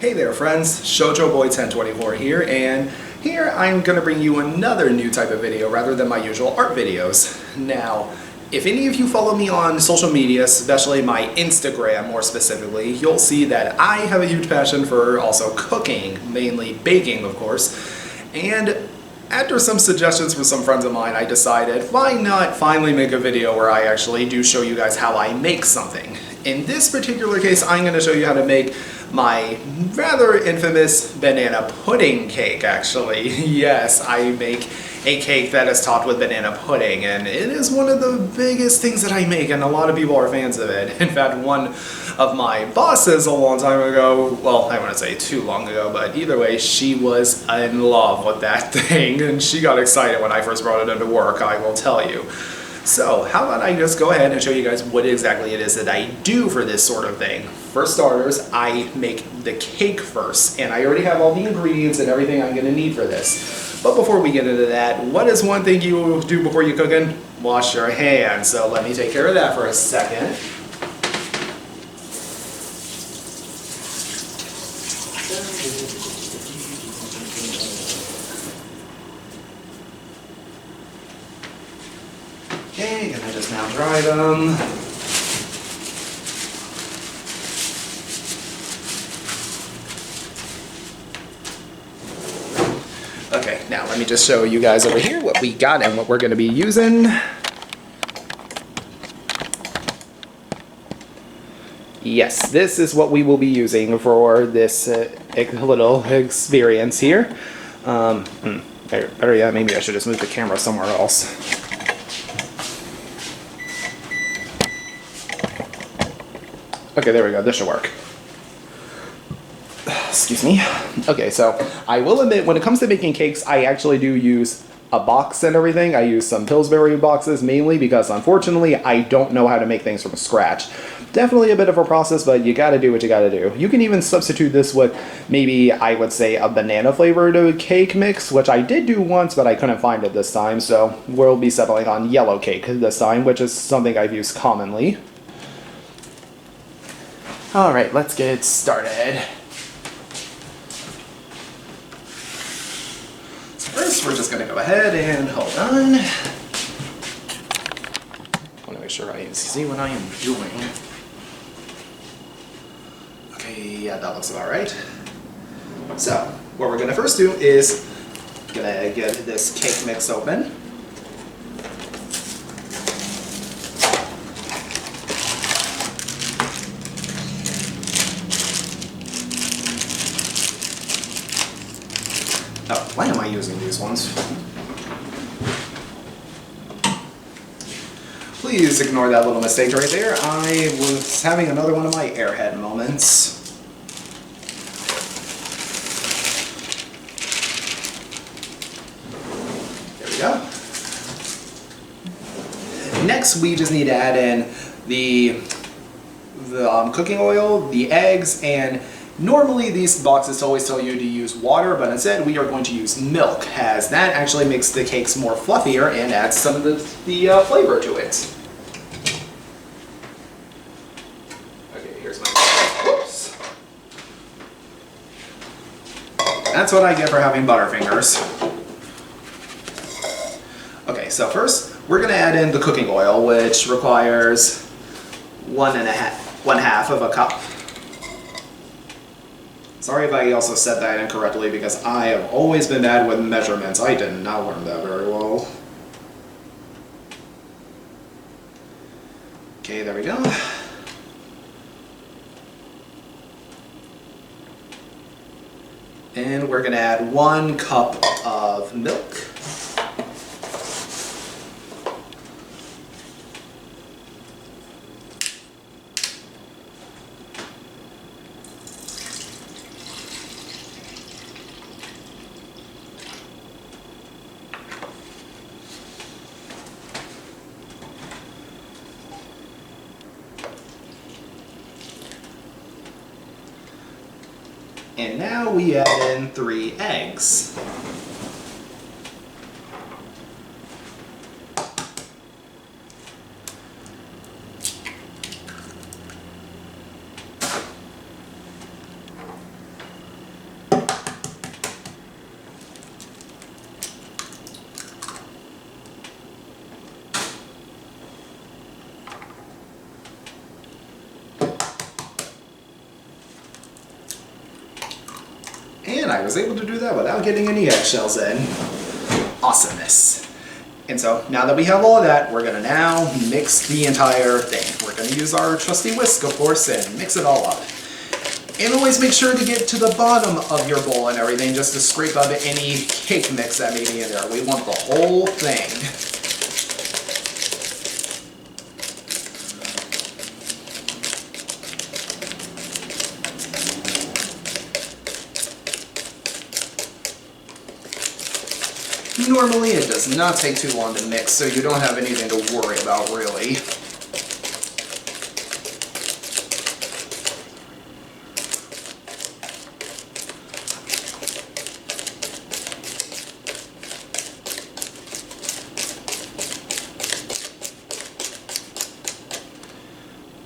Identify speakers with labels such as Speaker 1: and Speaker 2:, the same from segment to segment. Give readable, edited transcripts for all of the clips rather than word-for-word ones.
Speaker 1: Hey there friends, ShojoBoy1024 here, and here I'm going to bring you another new type of video rather than my usual art videos. Now, if any of you follow me on social media, especially my Instagram more specifically, you'll see that I have a huge passion for also cooking, mainly baking of course, and after some suggestions from some friends of mine, I decided why not finally make a video where I actually do show you guys how I make something. In this particular case, I'm going to show you how to make my rather infamous banana pudding cake, actually. Yes, I make a cake that is topped with banana pudding, and it is one of the biggest things that I make, and a lot of people are fans of it. In fact, one of my bosses a long time ago, well, I wouldn't say too long ago, but either way, she was in love with that thing, and she got excited when I first brought it into work, I will tell you. So, how about I just go ahead and show you guys what exactly it is that I do for this sort of thing. For starters, I make the cake first, and I already have all the ingredients and everything I'm going to need for this. But before we get into that, what is one thing you do before you cooking? Wash your hands. So let me take care of that for a second. Okay, and I just now dry them. Okay, now let me just show you guys over here what we got and what we're going to be using. Yes, this is what we will be using for this little experience here. Better yet, maybe I should just move the camera somewhere else. Okay, there we go. This should work. Excuse me. Okay, so I will admit, when it comes to making cakes, I actually do use a box and everything. I use some Pillsbury boxes mainly because, unfortunately, I don't know how to make things from scratch. Definitely a bit of a process, but you gotta do what you gotta do. You can even substitute this with maybe, I would say, a banana flavored cake mix, which I did do once, but I couldn't find it this time, so we'll be settling on yellow cake this time, which is something I've used commonly. Alright, let's get started. So first, we're just going to go ahead and hold on. I want to make sure I see what I am doing. Okay, yeah, that looks about right. So, what we're going to first do is going to get this cake mix open. Oh, why am I using these ones? Please ignore that little mistake right there. I was having another one of my airhead moments. There we go. Next, we just need to add in the cooking oil, the eggs, and normally these boxes always tell you to use water, but instead we are going to use milk, as that actually makes the cakes more fluffier and adds some of the flavor to it. Okay, here's my... Whoops. That's what I get for having butterfingers. Okay, so first we're going to add in the cooking oil, which requires one half of a cup. Sorry if I also said that incorrectly, because I have always been bad with measurements. I did not learn that very well. Okay, there we go. And we're going to add 1 cup of milk. And now we add in 3 eggs. I was able to do that without getting any eggshells in. Awesomeness. And so now that we have all of that, we're gonna now mix the entire thing. We're gonna use our trusty whisk, of course, and mix it all up. And always make sure to get to the bottom of your bowl and everything just to scrape out any cake mix that may be in there. We want the whole thing. Normally it does not take too long to mix, so you don't have anything to worry about really.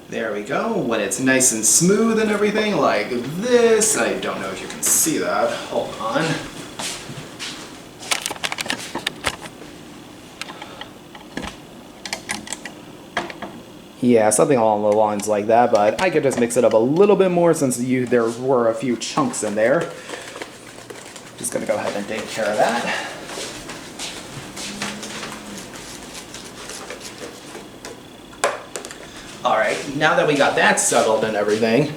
Speaker 1: There we go. When it's nice and smooth and everything like this, I don't know if you can see that. Hold on. Yeah, something along the lines like that, but I could just mix it up a little bit more since there were a few chunks in there. Just gonna go ahead and take care of that. Alright, now that we got that settled and everything,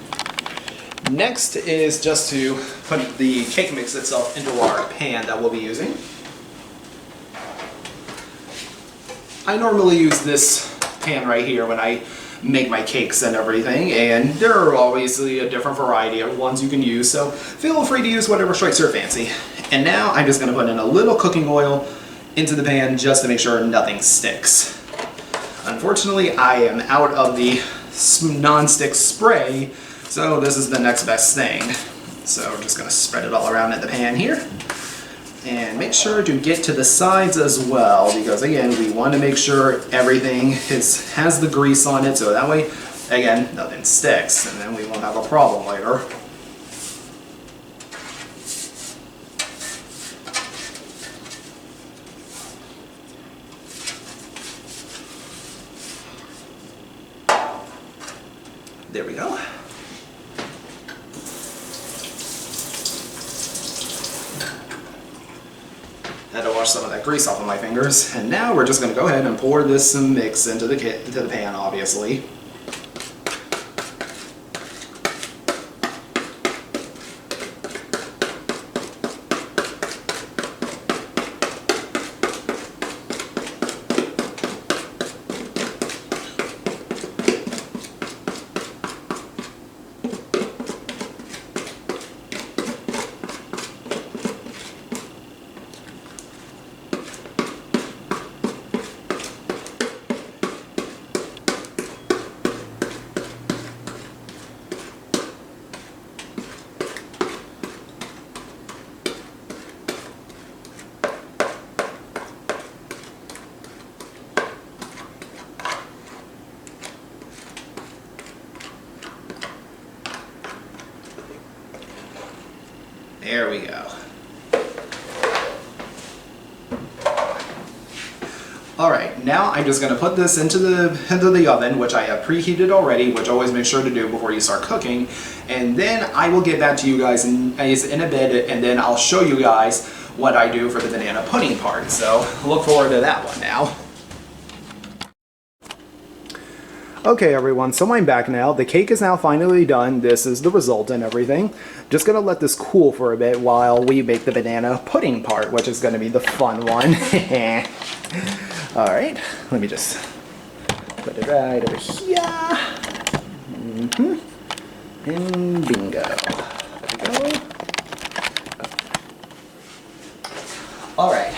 Speaker 1: next is just to put the cake mix itself into our pan that we'll be using. I normally use this pan right here when I make my cakes and everything, and there are obviously a different variety of ones you can use, so feel free to use whatever strikes your fancy. And now I'm just going to put in a little cooking oil into the pan just to make sure nothing sticks. Unfortunately, I am out of the non-stick spray, so this is the next best thing. So we're just going to spread it all around in the pan here. And make sure to get to the sides as well, because again, we want to make sure everything has the grease on it, so that way, again, nothing sticks, and then we won't have a problem later. There we go. Had to wash some of that grease off of my fingers, and now we're just going to go ahead and pour this mix into the pan, obviously. There we go. Alright, now I'm just going to put this into the oven, which I have preheated already, which always make sure to do before you start cooking. And then I will get back to you guys in a bit, and then I'll show you guys what I do for the banana pudding part. So look forward to that one now. Okay everyone, so I'm back now. The cake is now finally done. This is the result and everything. Just gonna let this cool for a bit while we make the banana pudding part, which is gonna be the fun one. Alright, let me just put it right over here. And bingo. There we go. Alright,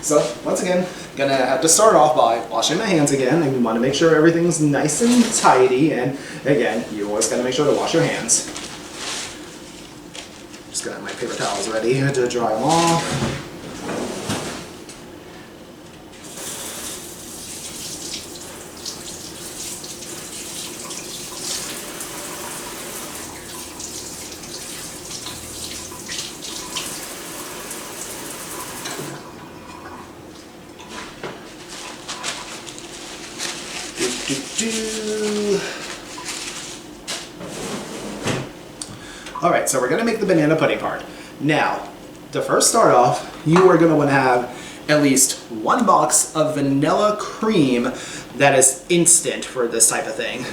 Speaker 1: so once again, gonna have to start off by washing my hands again, and we want to make sure everything's nice and tidy, and again, you always gotta make sure to wash your hands. Just gonna have my paper towels ready to dry them off. Alright, so we're going to make the banana pudding part. Now, to first start off, you are going to want to have at least 1 box of vanilla cream that is instant for this type of thing.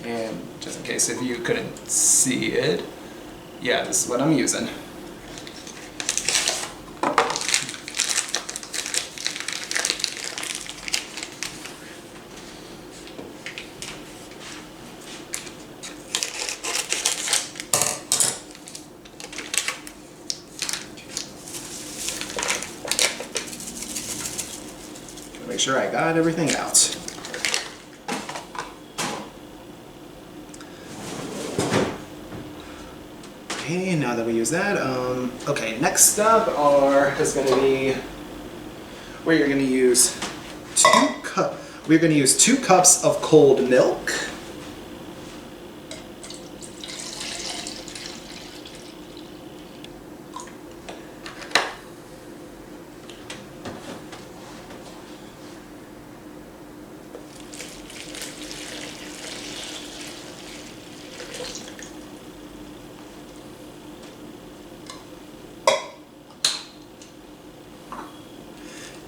Speaker 1: And just in case if you couldn't see it, yeah, this is what I'm using. Make sure I got everything out. Okay, now that we use that, okay, next up is going to be where you're going to use 2 cups of cold milk.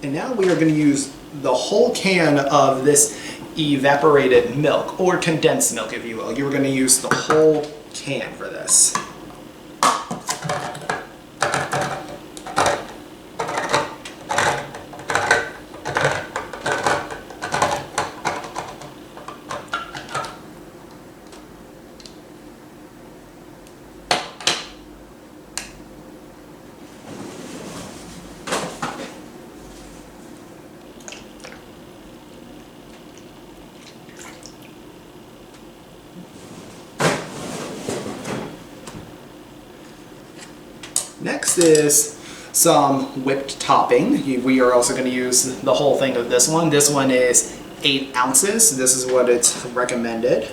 Speaker 1: And now we are going to use the whole can of this evaporated milk, or condensed milk if you will. You're going to use the whole can for this. Next is some whipped topping. We are also going to use the whole thing of this one. This one is 8 ounces. This is what it's recommended.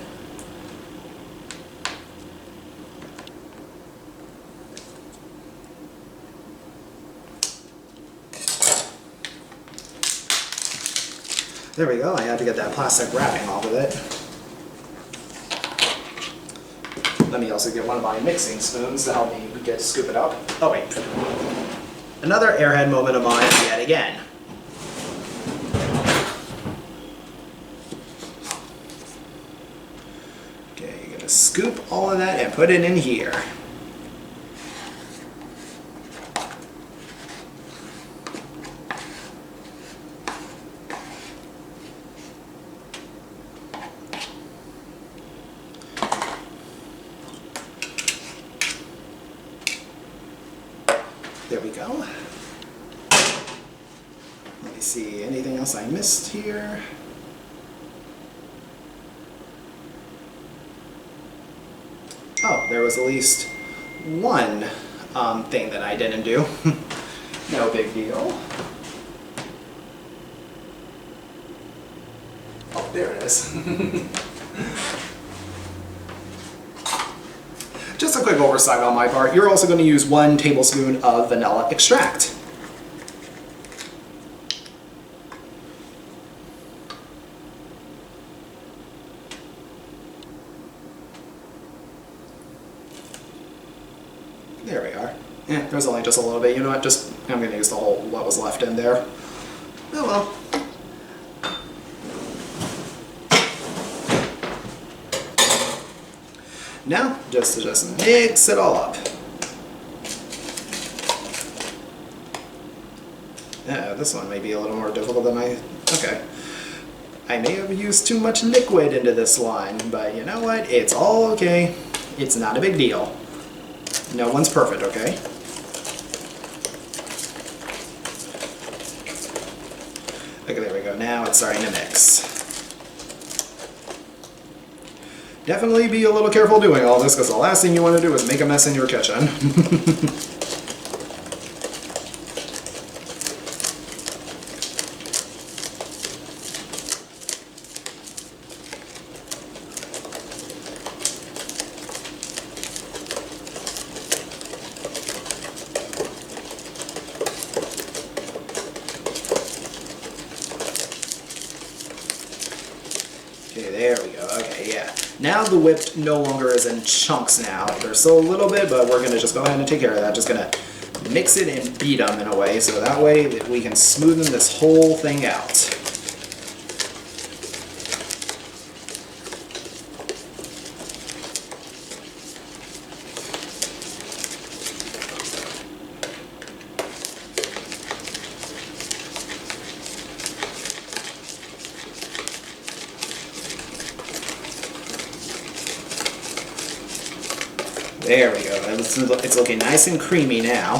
Speaker 1: There we go. I had to get that plastic wrapping off of it. Let me also get one of my mixing spoons to help me scoop it up. Oh wait. Another airhead moment of mine yet again. Okay, you're gonna scoop all of that and put it in here. There we go. Let me see, anything else I missed here? Oh, there was at least one thing that I didn't do. No big deal. Oh, there it is. Just a quick oversight on my part. You're also going to use 1 tablespoon of vanilla extract. There we are. There's only just a little bit. You know what? I'm going to use the whole what was left in there. Oh well. Now, just mix it all up. This one may be a little more difficult than okay. I may have used too much liquid into this line, but you know what? It's all okay. It's not a big deal. No one's perfect, okay? Okay, there we go. Now it's starting to mix. Definitely be a little careful doing all this, because the last thing you want to do is make a mess in your kitchen. Okay, there we go. Okay, yeah. Now the whip no longer is in chunks now. There's still a little bit, but we're gonna just go ahead and take care of that. Just gonna mix it and beat them in a way, so that way that we can smoothen this whole thing out. There we go. It's looking nice and creamy now.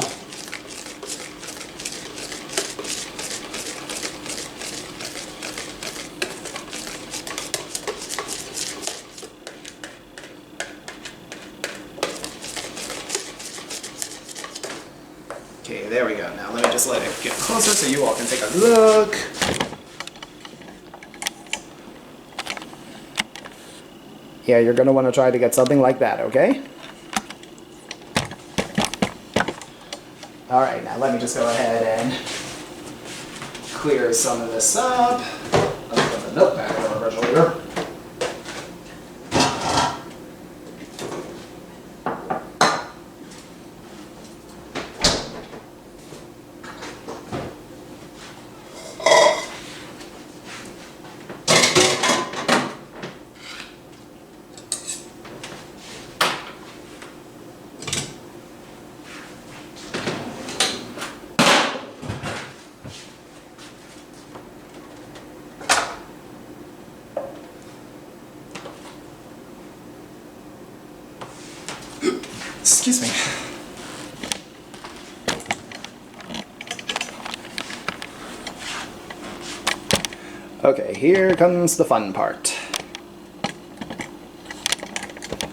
Speaker 1: Okay, there we go. Now let me just let it get closer so you all can take a look. Yeah, you're going to want to try to get something like that, okay? Alright, now let me just go ahead and clear some of this up. Let's put the milk back in the refrigerator. Excuse me. Okay, here comes the fun part.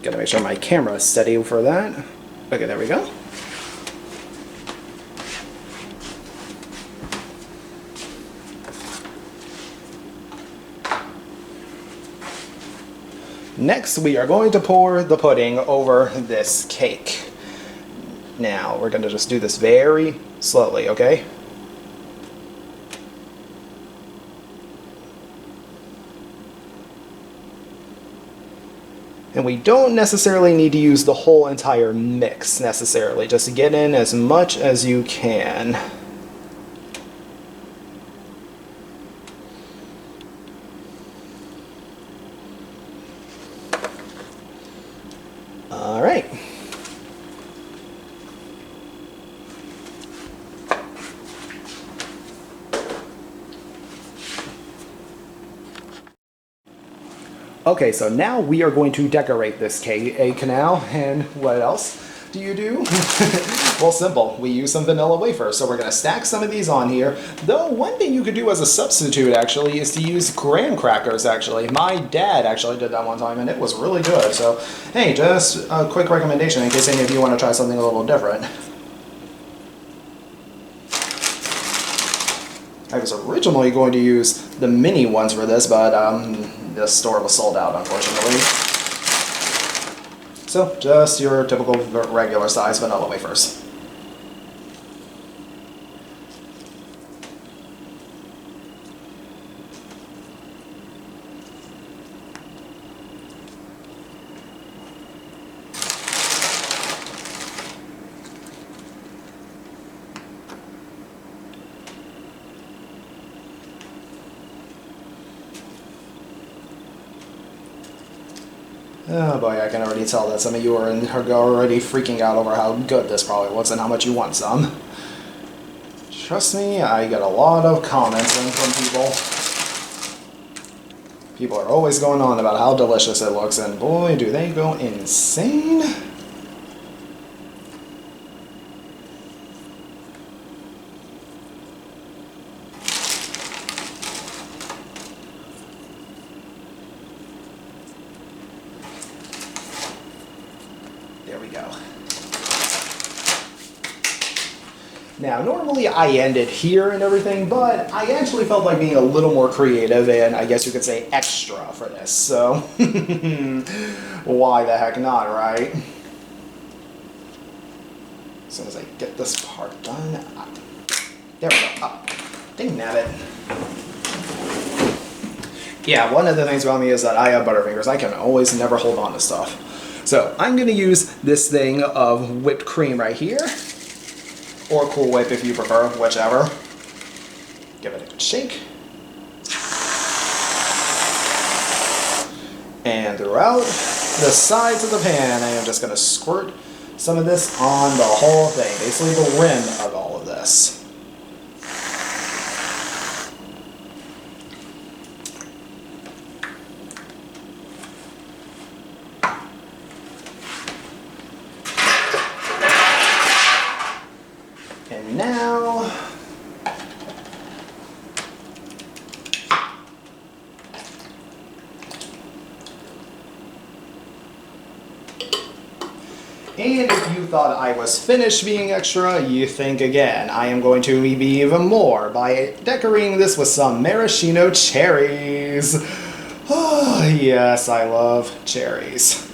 Speaker 1: Gotta make sure my camera is steady for that. Okay, there we go. Next, we are going to pour the pudding over this cake. Now, we're going to just do this very slowly, okay? And we don't necessarily need to use the whole entire mix, necessarily. Just get in as much as you can. All right. Okay, so now we are going to decorate this cake now, and what else do you do? Well, simple. We use some vanilla wafers, so we're going to stack some of these on here. Though, one thing you could do as a substitute, actually, is to use graham crackers, actually. My dad actually did that one time, and it was really good. So, hey, just a quick recommendation in case any of you want to try something a little different. I was originally going to use the mini ones for this, but the store was sold out, unfortunately. So, just your typical regular size vanilla wafers. Oh boy, I can already tell that some of you are already freaking out over how good this probably was and how much you want some. Trust me, I get a lot of comments in from people. People are always going on about how delicious it looks, and boy, do they go insane. There we go. Now, normally I end it here and everything, but I actually felt like being a little more creative and I guess you could say extra for this, so why the heck not, right? As soon as I get this part done, there we go. Oh, dang nabbit. Yeah, one of the things about me is that I have butterfingers. I can always never hold on to stuff. So I'm gonna use this thing of whipped cream right here, or Cool Whip if you prefer, whichever. Give it a good shake. And throughout the sides of the pan, I am just gonna squirt some of this on the whole thing, basically the rim of all of this. And now, and if you thought I was finished being extra, you think again. I am going to be even more by decorating this with some maraschino cherries. Oh, yes, I love cherries.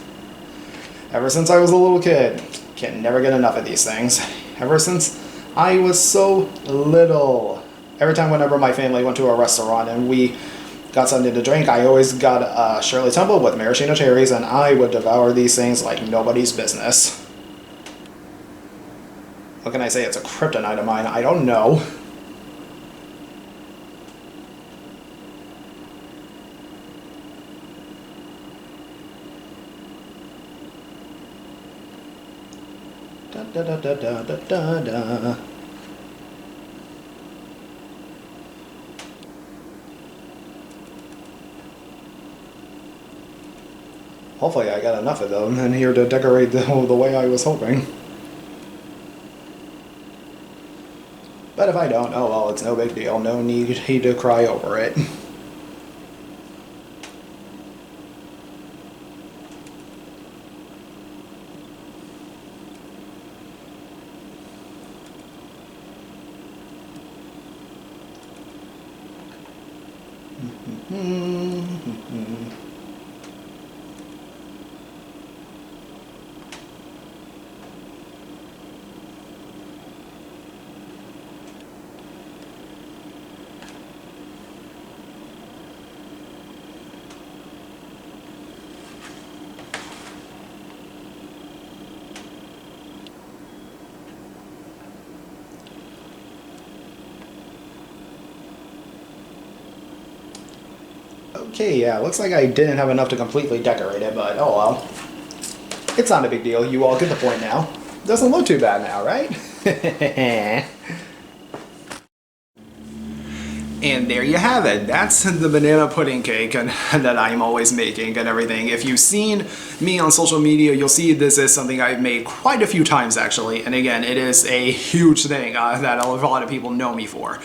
Speaker 1: Ever since I was a little kid, can never get enough of these things. Ever since I was so little. Every time whenever my family went to a restaurant and we got something to drink, I always got a Shirley Temple with maraschino cherries, and I would devour these things like nobody's business. What can I say? It's a kryptonite of mine. I don't know. Da da da da da da da da. Hopefully I got enough of them in here to decorate the way I was hoping. But if I don't, oh well, it's no big deal. No need to cry over it. Okay, yeah, looks like I didn't have enough to completely decorate it, but oh well. It's not a big deal, you all get the point now. Doesn't look too bad now, right? And there you have it. That's the banana pudding cake that I'm always making and everything. If you've seen me on social media, you'll see this is something I've made quite a few times actually. And again, it is a huge thing that a lot of people know me for.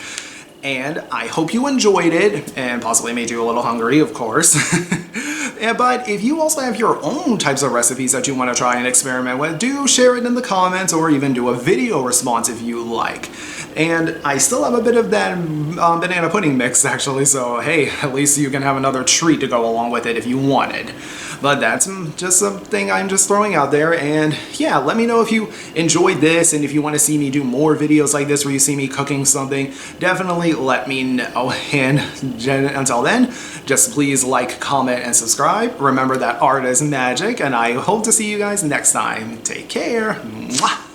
Speaker 1: And I hope you enjoyed it, and possibly made you a little hungry, of course. But if you also have your own types of recipes that you want to try and experiment with, do share it in the comments, or even do a video response if you like. And I still have a bit of that banana pudding mix actually, so hey, at least you can have another treat to go along with it if you wanted. But that's just something I'm just throwing out there, and yeah, let me know if you enjoyed this, and if you want to see me do more videos like this where you see me cooking something, definitely let me know. And until then, just please like, comment, and subscribe. Remember that art is magic, and I hope to see you guys next time. Take care. Mwah.